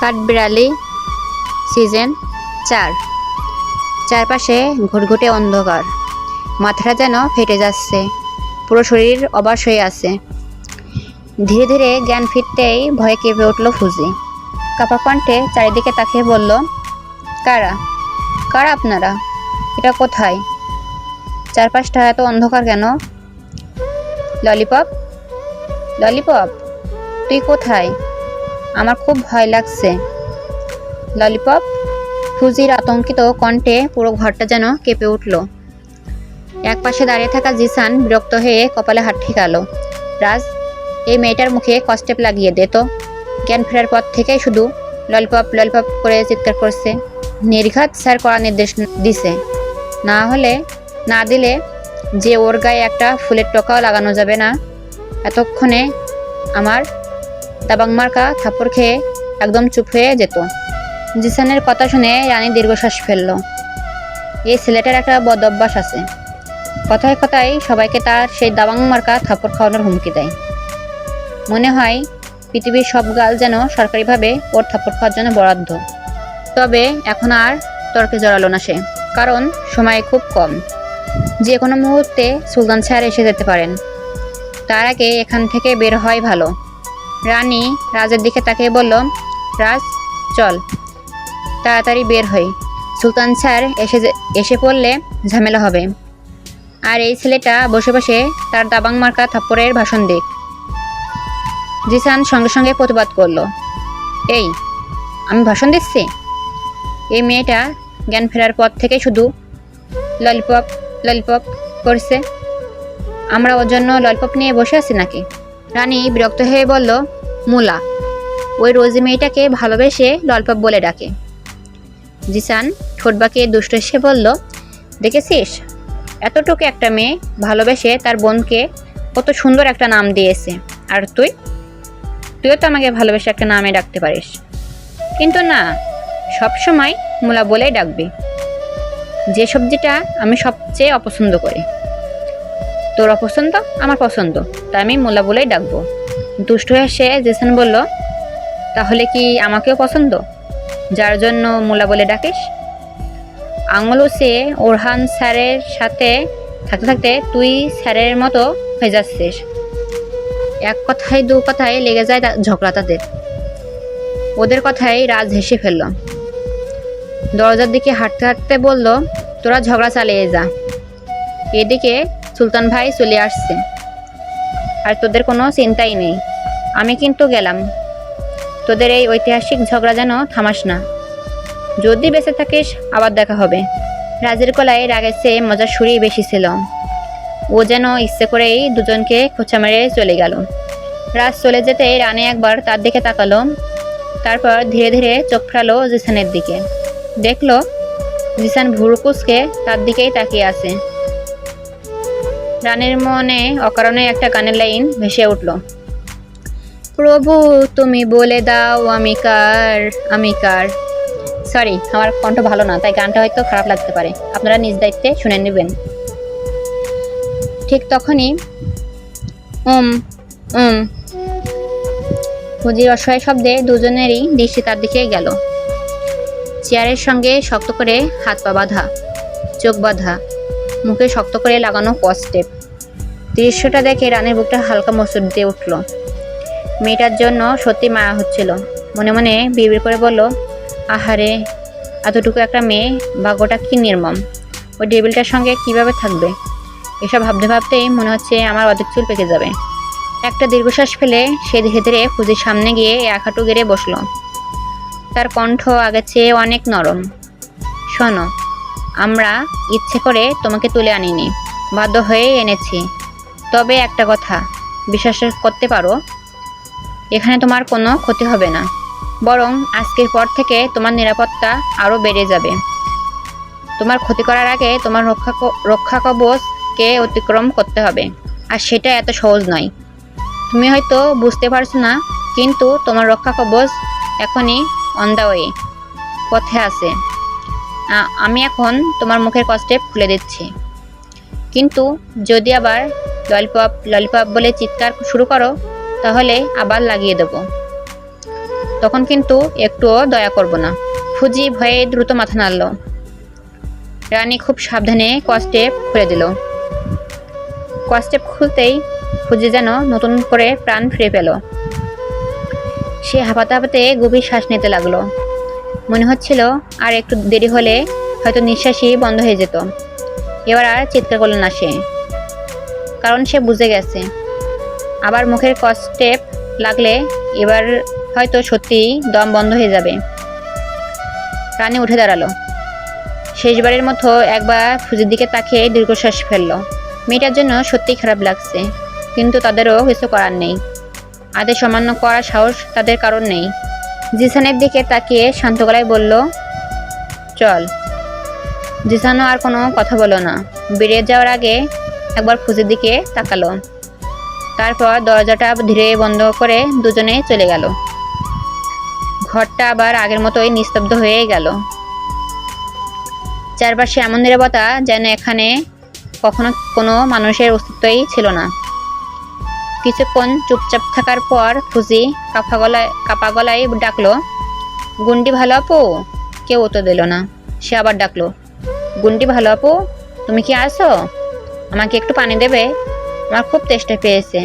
কাঠবিড়ালি season 4। চারপাশে ঘুটঘুটে অন্ধকার, মাথাটা যেন ফেটে যাচ্ছে, পুরো শরীর অবশ হয়ে আছে। ধীরে ধীরে জ্ঞান ফিরতেই ভয়ে কেঁপে উঠল ফুজি। কাপা কণ্ঠে চারিদিকে তাকিয়ে বলল, কারা কারা আপনারা? এটা কোথায়? চারপাশটা এত অন্ধকার কেন? ললিপপ, ললিপপ, তুই কোথায়? আমার খুব ভয় লাগছে। ললিপপ? ফুজির আতঙ্কিত কণ্ঠে পুরো ঘরটা যেন কেঁপে উঠল। এক পাশে দাঁড়িয়ে থাকা জিসান বিরক্ত হয়ে কপালে হাত ঠেকাল। রাজ, এই মেয়েটার মুখে কস্টেপ লাগিয়ে দে তো। জ্ঞান ফেরার পর থেকেই শুধু ললিপপ ললিপপ করে চিৎকার করছে। নির্ঘাত স্যার কড়া নির্দেশ দিছে, না দিলে যে ওর গায়ে একটা ফুলের টোকাও লাগানো যাবে না। এতক্ষণে আমার দাবাং মার্কা থাপ্পড় খেয়ে একদম চুপ হয়ে যেত। জিসানের কথা শুনে রানী দীর্ঘশ্বাস ফেলল। এই ছেলেটার একটা বদ অভ্যাস আছে, কথায় কথায় সবাইকে তার সেই দাবাং মার্কা থাপ্পড় খাওয়ানোর হুমকি দেয়। মনে হয় পৃথিবীর সব গাল যেন সরকারিভাবে ওর থাপ্পড় খাওয়ার জন্য বরাদ্দ। তবে এখন আর তর্কে জড়ালো না সে, কারণ সময় খুব কম। যে কোনো মুহূর্তে সুলতান স্যার এসে যেতে পারেন। তার আগে এখান থেকে বের হয় ভালো। রানী রাজের দিকে তাকিয়ে বলল, রাজ চল, তাড়াতাড়ি বের হই। সুলতান স্যার এসে পড়লে ঝামেলা হবে। আর এই ছেলেটা বসে বসে তার দাবাং মার্কা থাপ্পড়ের ভাষণ দিক। জিসান সঙ্গে সঙ্গে প্রতিবাদ করলো, এই আমি ভাষণ দিচ্ছি? এই মেয়েটা জ্ঞান ফেরার পর থেকে শুধু ললিপপ ললিপপ করছে। আমরা ওর জন্য ললিপপ নিয়ে বসে আছি নাকি? রানী বিরক্ত হয়ে বলল, মুলা, ওই রোজি মেয়েটাকে ভালোবেসে ললিপপ বলে ডাকে। জিসান ঠোঁট বাঁকিয়ে দুষ্ট এসে বলল, দেখেছিস, এতটুকু একটা মেয়ে ভালোবেসে তার বোনকে কত সুন্দর একটা নাম দিয়েছে। আর তুইও তো আমাকে ভালোবেসে একটা নামে ডাকতে পারিস, কিন্তু না, সবসময় মুলা বলেই ডাকবি। যে সবজিটা আমি সবচেয়ে অপছন্দ করি। তোর অপছন্দ আমার পছন্দ, তাই আমি মুলা বলেই ডাকবো। দুষ্ট হেসে জিসান বলল, তাহলে কি আমাকেও পছন্দ, যার জন্য মুলা বলে ডাকিস? আঙুল উঁচিয়ে ওরহান স্যারের সাথে থাকতে থাকতে তুই স্যারের মতো হয়ে যাচ্ছিস। এক কথায় দু কথায় লেগে যায় ঝগড়া তাদের। ওদের কথায় রাজ হেসে ফেলল। দরজার দিকে হাঁটতে হাঁটতে বলল, তোরা ঝগড়া চালিয়ে যা, এদিকে সুলতান ভাই চলে আসছে, আর তোদের কোনো চিন্তাই নেই। আমি কিন্তু গেলাম। তোদের এই ঐতিহাসিক ঝগড়া যেন থামাস না। যদি বেঁচে থাকিস আবার দেখা হবে। রাজের গলায় রাগের চেয়ে মজার সুরই বেশি ছিল। ও যেন ইচ্ছে করেই দুজনকে খোঁচা মেরে চলে গেল। রাজ চলে যেতে রানী একবার তার দিকে তাকালো, তারপর ধীরে ধীরে চোখ ফেরালো জিসানের দিকে। দেখলো জিসান ভুরু কুঁচকে তার দিকেই তাকিয়ে আছে। রানীর মনে অকারণে একটা গানের লাইন ভেসে উঠল, প্রভু তুমি বলে দাও আমি কার, আমি কার। সরি, আমার কণ্ঠ ভালো না, তাই গানটা হয়তো খারাপ লাগতে পারে, আপনারা নিজ দায়িত্বে শুনে নেবেন। ঠিক তখনই ফুজির অসহায় শব্দে দুজনেরই দৃষ্টি তার দিকে গেল। চেয়ারের সঙ্গে শক্ত করে হাত পা বাঁধা, চোখ বাঁধা, মুখে শক্ত করে লাগানো কস্টেপ। দৃশ্যটা দেখে রানীর বুকটা হালকা মসুর দিয়ে উঠল। মেয়েটার জন্য সত্যি মায়া হচ্ছিল। মনে মনে বিড়বিড় করে বলল, আহারে, এতটুকু একটা মেয়ে, ভাগ্যটা কি নির্মম। ওই টেবিলটার সঙ্গে কিভাবে থাকবে? এসব ভাবতে ভাবতেই মনে হচ্ছে আমার অর্ধেক চুল পেকে যাবে। একটা দীর্ঘশ্বাস ফেলে সে ধীরে ধীরে ফুজির সামনে গিয়ে এক হাঁটু গেড়ে বসল। তার কণ্ঠ আগের চেয়ে অনেক নরম। শোনো, আমরা ইচ্ছে করে তোমাকে তুলে আনিনি, বাধ্য হয়ে এনেছি। তবে একটা কথা বিশ্বাস করতে পারো, এখানে তোমার কোনো ক্ষতি হবে না, বরং আজকের পর থেকে তোমার নিরাপত্তা আরও বেড়ে যাবে। তোমার ক্ষতি করার আগে তোমার রক্ষা কবচকে অতিক্রম করতে হবে, আর সেটা এত সহজ নয়। তুমি হয়তো বুঝতে পারছো না, কিন্তু তোমার রক্ষা কবচ এখনই অন দ্য ওয়ে, পথে আছে। আমি এখন তোমার মুখের কস্টেপ খুলে দিচ্ছি, কিন্তু যদি আবার ললিপপ ললিপপ বলে চিৎকার শুরু করো, তাহলে আবার লাগিয়ে দেব। তখন কিন্তু একটুও দয়া করব না। ফুজি ভয়ে দ্রুত মাথা নাড়ল। রানী খুব সাবধানে কস্টেপ খুলে দিল। কস্টেপ খুলতেই ফুজি যেন নতুন করে প্রাণ ফিরে পেল। সে হাঁপাতে হাঁপাতে গভীর শ্বাস নিতে লাগলো। মনে হচ্ছিল আর একটু দেরি হলে হয়তো নিঃশ্বাসই বন্ধ হয়ে যেত। এবার আর চিৎকার করল না সে, কারণ সে বুঝে গেছে আবার মুখের কস্টেপ লাগলে এবার হয়তো সত্যিই দম বন্ধ হয়ে যাবে। রানী উঠে দাঁড়ালো। শেষবারের মতো একবার ফুজির দিকে তাকিয়ে দীর্ঘশ্বাস ফেলল। মেয়েটার জন্য সত্যিই খারাপ লাগছে, কিন্তু তাদেরও কিছু করার নেই। আদেশ অমান্য করার সাহস তাদের কারণ নেই। জিসানের দিকে তাকিয়ে শান্ত গলায় বলল, চল। জিসানও আর কোনো কথা বলল না। বেরিয়ে যাওয়ার আগে একবার ফুজির দিকে তাকালো। তারপর দরজাটা ধীরে বন্ধ করে দুজনে চলে গেল। ঘরটা আবার আগের মতোই নিস্তব্ধ হয়ে গেল। চারপাশে এমন নীরবতা যেন এখানে কখনো কোনো মানুষের অস্তিত্বই ছিল না। কিছুক্ষণ চুপচাপ থাকার পর ফুজি কাপা গলায় ডাকলো, গুন্ডি ভালো আপু। কেউ উত্তর দিল না। সে আবার ডাকলো, গুন্ডি ভালো আপু, তুমি কি আসো? আমাকে একটু পানি দেবে? আমার খুব তেষ্টা পেয়েছে।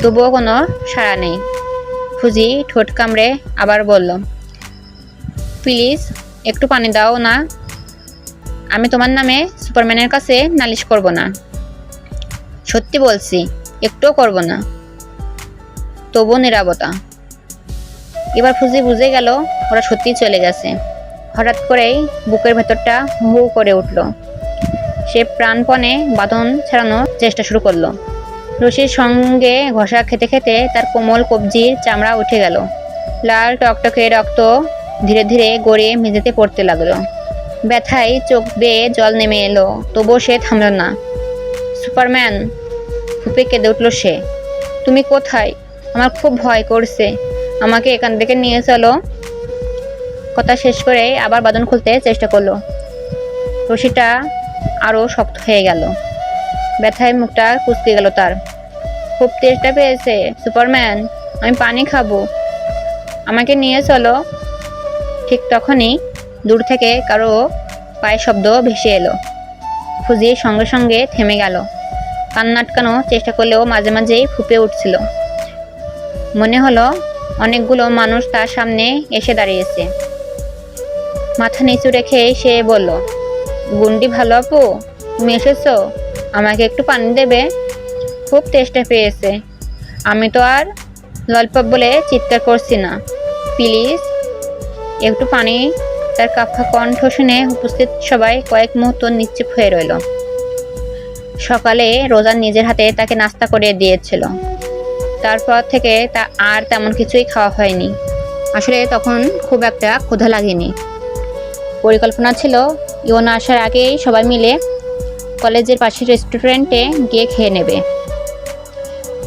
তবুও কোনো সাড়া নেই। ফুজি ঠোঁট কামড়ে আবার বলল, প্লিজ একটু পানি দাও না। আমি তোমার নামে সুপারম্যানের কাছে নালিশ করব না। সত্যি বলছি, একটুও করব না। তবু নীরবতা। এবার ফুজি বুঝে গেল ওরা সত্যিই চলে গেছে। হঠাৎ করেই বুকের ভেতরটা হু হু করে উঠল। সে প্রাণপণে বাঁধন ছাড়ানোর চেষ্টা শুরু করলো। রশির সঙ্গে ঘষা খেতে খেতে তার কোমল কবজির চামড়া উঠে গেল। লাল টকটকে রক্ত ধীরে ধীরে গড়িয়ে মেঝেতে পড়তে লাগলো। ব্যথায় চোখ বেয়ে জল নেমে এলো, তবুও সে থামল না। সুপারম্যান, ফুপে কেঁদে উঠল সে। তুমি কোথায়? আমার খুব ভয় করছে, আমাকে এখান থেকে নিয়ে চলো। কথা শেষ করে আবার বাঁধন খুলতে চেষ্টা করলো। রশিটা আরো শক্ত হয়ে গেল। ব্যথায় মুখটা কুঁচকে গেল তার। খুব তেষ্টা পেয়েছে সুপারম্যান, আমি পানি খাবো, আমাকে নিয়ে চলো। ঠিক তখনই দূর থেকে কারো পায়ের শব্দ ভেসে এলো। ফুজি সঙ্গে সঙ্গে থেমে গেল। কান্না আটকানোর চেষ্টা করলেও মাঝে মাঝেই ফুঁপে উঠছিল। মনে হলো অনেকগুলো মানুষ তার সামনে এসে দাঁড়িয়েছে। মাথা নিচু রেখে সে বলল, গুন্ডি ভালো আপু, তুমি এসেছো? আমাকে একটু পানি দেবে? খুব তেষ্টা পেয়েছে। আমি তো আর ললপপ বলে চিৎকার করছি না, প্লিজ একটু পানি। তার কাঁপা কণ্ঠ শুনে উপস্থিত সবাই কয়েক মুহূর্ত নিশ্চুপ হয়ে রইল। সকালে রোজান নিজের হাতে তাকে নাস্তা করে দিয়েছিল। তারপর থেকে তা আর তেমন কিছুই খাওয়া হয়নি। আসলে তখন খুব একটা ক্ষুধা লাগেনি। পরিকল্পনা ছিল ইওনা আসার আগেই সবাই মিলে কলেজের পাশের রেস্টুরেন্টে গিয়ে খেয়ে নেবে।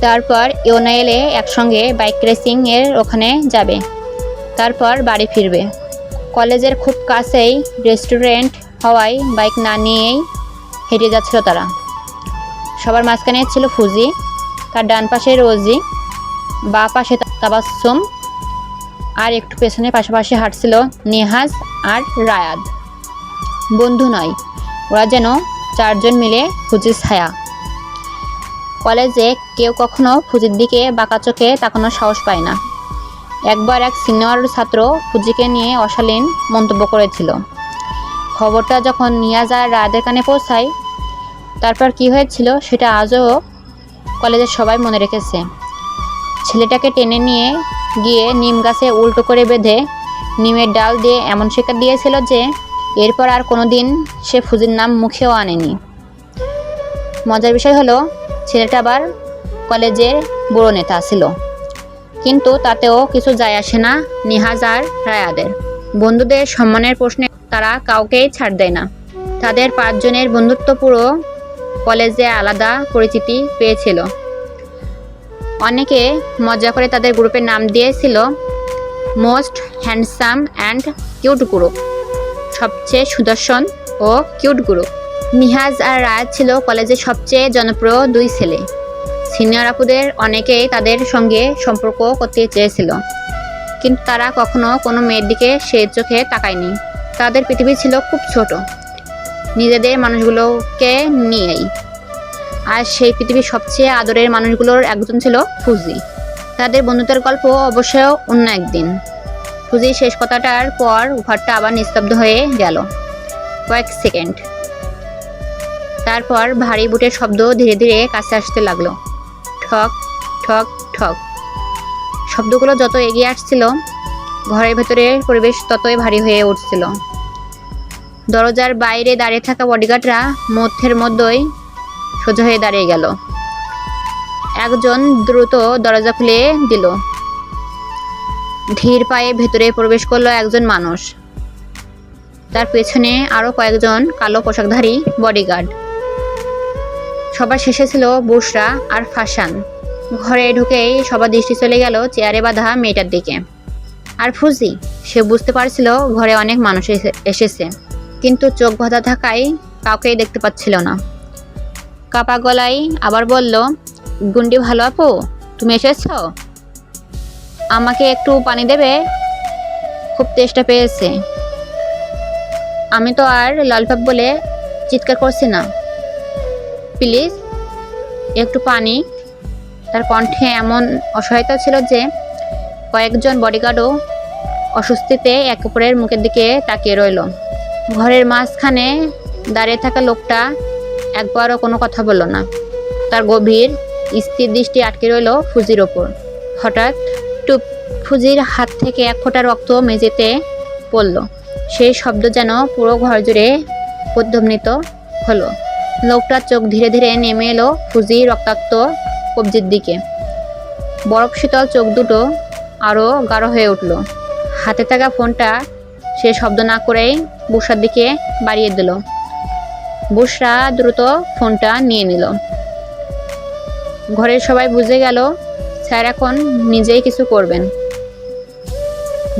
তারপর ইওনা এলে একসঙ্গে বাইক রেসিং এর ওখানে যাবে, তারপর বাড়ি ফিরবে। কলেজের খুব কাছেই রেস্টুরেন্ট হওয়ায় বাইক না নিয়েই হেঁটে যাচ্ছিল তারা। সবার মাঝখানে ছিল ফুজি, তার ডান পাশে রোজি, বাঁ পাশে তাবাসসুম, আর একটু পেছনে পাশাপাশি হাঁটছিল নেহাজ আর রায়াদ। বন্ধু নয়, ওরা যেন চারজন মিলে ফুজির ছায়া। কলেজে কেউ কখনো ফুজির দিকে বাঁকা চোখে তাকানোর সাহস পায় না। একবার এক সিনিয়র ছাত্র ফুজিকে নিয়ে অশালীন মন্তব্য করেছিল। খবরটা যখন নিয়াজ আর রায়াদের কানে পৌঁছায়, তারপর কি হয়েছিল সেটা আজও কলেজের সবাই মনে রেখেছে। ছেলেটাকে টেনে নিয়ে গিয়ে নিম গাছে উল্টো করে বেঁধে নিমের ডাল দিয়ে এমন শিক্ষা দিয়েছিল যে এরপর আর কোনো দিন সে ফুজির নাম মুখেও আনেনি। মজার বিষয় হলো ছেলেটা আবার কলেজের বড় নেতা ছিল, কিন্তু তাতেও কিছু যায় আসে না নিহাজ আর রায়াদের। বন্ধুদের সম্মানের প্রশ্নে তারা কাউকেই ছাড় দেয় না। তাদের 5 জনের বন্ধুত্ব পুরো কলেজে আলাদা পরিচিতি পেয়েছিল। অনেকে মজা করে তাদের গ্রুপের নাম দিয়েছিল most handsome and cute group, সবচেয়ে সুদর্শন ও কিউট গ্রুপ। নিহাজ আর রায়াত ছিল কলেজের সবচেয়ে জনপ্রিয় 2 ছেলে। সিনিয়র আপুদের অনেকেই তাদের সঙ্গে সম্পর্ক করতে চেয়েছিল, কিন্তু তারা কখনো কোনো মেয়ের দিকে সে চোখে তাকায়নি। তাদের পৃথিবী ছিল খুব ছোট, নিজেদের মানুষগুলোকে নিয়েই। আর সেই পৃথিবীর সবচেয়ে আদরের মানুষগুলোর একজন ছিল ফুজি। তাদের বন্ধুত্বের গল্প অবশ্য অন্য একদিন। ফুজির শেষ কথাটার পর ঘরটা আবার নিস্তব্ধ হয়ে গেল কয়েক সেকেন্ড। তারপর ভারী বুটের শব্দ ধীরে ধীরে কাছে আসতে লাগলো। ঠক ঠক ঠক। শব্দগুলো যত এগিয়ে আসছিল, ঘরের ভেতরের পরিবেশ ততই ভারী হয়ে উঠছিল। দরজার বাইরে দাঁড়িয়ে থাকা বডিগার্ডরা মধ্যের মধ্যেই সোজা হয়ে দাঁড়িয়ে গেল। একজন দ্রুত দরজা খুলে দিল। ধীর পায়ে ভেতরে প্রবেশ করলো একজন মানুষ। তার পেছনে আরো কয়েকজন কালো পোশাকধারী বডিগার্ড। সবার শেষে ছিল বুশরা আর ফাসান। ঘরে ঢুকেই সবার দৃষ্টি চলে গেল চেয়ারে বাঁধা মেয়েটার দিকে। আর ফুজি, সে বুঝতে পারছিল ঘরে অনেক মানুষ এসেছে, কিন্তু চোখ বাঁধা থাকায় কাউকেই দেখতে পাচ্ছিল না। কাপা গলায় আবার বলল, গুন্ডি ভালো আপু, তুমি এসেছ? আমাকে একটু পানি দেবে? খুব তেষ্টা পেয়েছে। আমি তো আর ললিপপ বলে চিৎকার করছি না, প্লিজ একটু পানি। তার কণ্ঠে এমন অসহায়তা ছিল যে কয়েকজন বডিগার্ডও অস্বস্তিতে এক অপরের মুখের দিকে তাকিয়ে রইল। ঘরের মাঝখানে দাঁড়িয়ে থাকা লোকটা একবারও কোনো কথা বলল না। তার গভীর স্থির দৃষ্টি আটকে রইল ফুজির ওপর। হঠাৎ টুপ, ফুজির হাত থেকে এক ফোঁটা রক্ত মেঝেতে পড়ল। সেই শব্দ যেন পুরো ঘর জুড়ে প্রতিধ্বনিত হলো। লোকটার চোখ ধীরে ধীরে নেমে এলো ফুজির রক্তাক্ত কবজির দিকে। বরফ শীতল চোখ দুটো আরও গাঢ় হয়ে উঠল। হাতে থাকা ফোনটা সে শব্দ না করেই বুশরার দিকে বাড়িয়ে দিল। বুশরা দ্রুত ফোনটা নিয়ে নিল। ঘরের সবাই বুঝে গেল স্যার এখন নিজেই কিছু করবেন।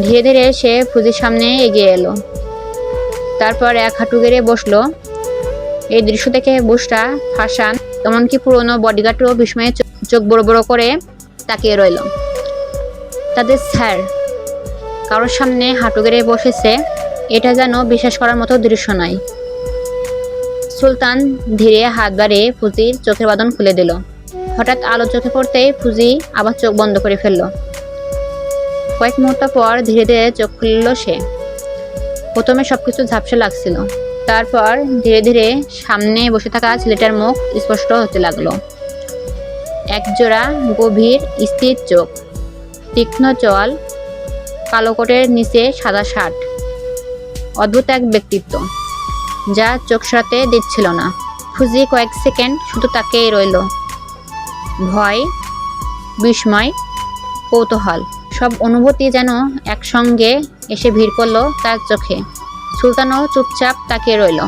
ধীরে ধীরে সে ফুজির সামনে এগিয়ে এলো। তারপর এক হাঁটু গেড়ে বসলো। এই দৃশ্য দেখে বুশরা, ফাসান, এমনকি পুরনো বডিগার্ডও বিস্ময়ে চোখ বড় বড় করে তাকিয়ে রইল। তাদের স্যার কারোর সামনে হাঁটু গেড়ে বসেছে, এটা যেন বিশ্বাস করার মতো দৃশ্য নয়। সুলতান ধীরে হাত বাড়িয়ে ফুজির চোখের বাঁধন খুলে দিল। হঠাৎ আলো চোখে পড়তেই ফুজি আবার চোখ বন্ধ করে ফেলল। কয়েক মুহূর্ত পর ধীরে ধীরে চোখ খুলল সে। প্রথমে সবকিছু ঝাপসা লাগছিল, তারপর ধীরে ধীরে সামনে বসে থাকা ছেলেটার মুখ স্পষ্ট হতে লাগলো। একজোড়া গভীর স্থির চোখ, তীক্ষ্ণ চল, কালো কোটের নিচে সাদা শার্ট। অদ্ভুত এক ব্যক্তিত্ব যা চোখ সরাতে দিচ্ছিল না। ফুজি কয়েক সেকেন্ড শুধু তাকিয়ে রইল। ভয়, বিস্ময়, কৌতূহল সব অনুভূতি যেন একসঙ্গে এসে ভিড় করলো তার চোখে। সুলতানও চুপচাপ তাকিয়ে রইল।